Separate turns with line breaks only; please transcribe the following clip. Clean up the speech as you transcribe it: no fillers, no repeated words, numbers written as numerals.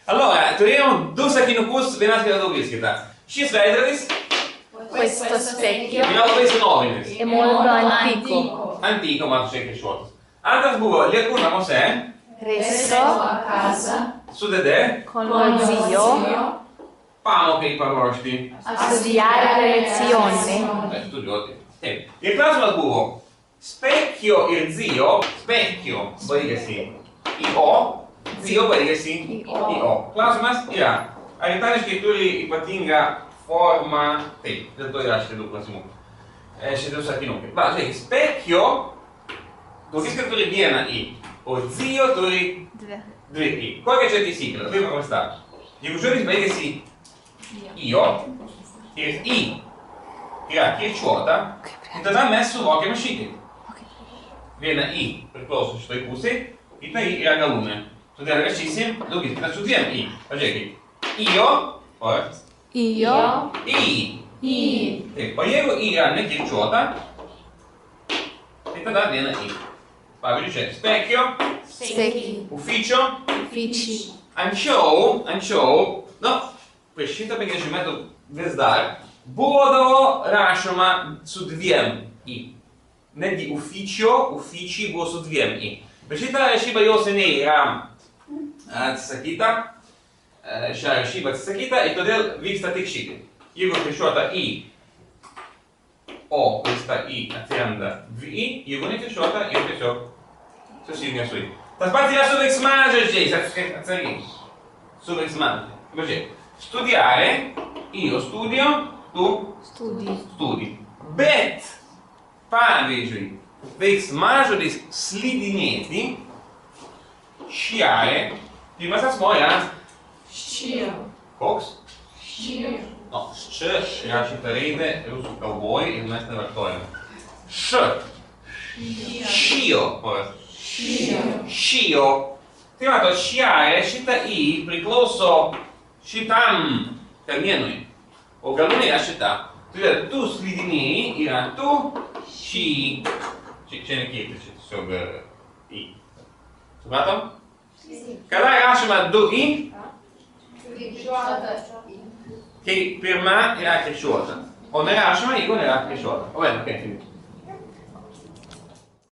Allora, troviamo due sakinopus venati da dove scritta. Šis veidrodis
Questo specchio
ir labai senovinis.
è molto antico.
Antico, ma šiek tiek šuotas. Antras buvo lieku namuose
Resto
a casa
su dede
con lo zio
pamokai paruošti.
a studiare le lezioni.
Studiuoti. Taip. Ir klausimas buvo, specchio ir zio, specchio baigėsi į o, zio baigėsi į o. Klausimas yra, ar itališkai turi ypatingą formą, taip, dėl to yra šitie du klausimų. Šitie du sakinukai. Va, žiūrėk, specchio, daugiskart turi vieną į, o zio turi dvi į. Kokia čia taisyklė? Labai paprasta. Jeigu žodis baigėsi io ir į yra kirčiuota, tai tada mes suvokiame šitaip. Viena į priklauso šitoj pusėj, kita į yra galūnė. Todėl rašysim daugiskaitą su dviem į. Pažiūrėkit. Io, o
Io
į. Taip, o jeigu į yra nekirčiuota, tai tada viena į. Pavyzdžiui, čia specchio,
specchi,
ufficio.
uffici.
Anksčiau, nu, prieš 150 metų vis dar, būdavo rašoma su dviem į. Netgi ufficio, uffici buvo su dviem į. Bet šita rašyba jau seniai yra atsisakyta, šią rašybą atsisakyta ir todėl vyksta tik šitai. Jeigu kirčiuota į, o vyksta į atsiranda dvi į, jeigu nekirčiuota, jau tiesiog susijungia su į. Tas pats yra su veiksmažodžiais, atsargiai. Su veiksmažodžiais. Pažiūrėk, studiare, io studio, tu studi. Bet, pavyzdžiui, veiksmažodis slidinėti, sciare, pirmas asmuo yra koks? No, š yra šita raidė rusų kalboj ir mes nevartojame. Š. Šio. Šio. Tai mato, sciare, šita į priklauso šitam kamienui, o galūnė yra šita. Todėl tu slidinėjai yra tu, šį. Čia nekeitis, čia tiesiog į. Supratom? Kada rašoma du į, kai pirma yra kirčiuota. O nerašoma, jeigu nėra kirčiuota. O bene, ok,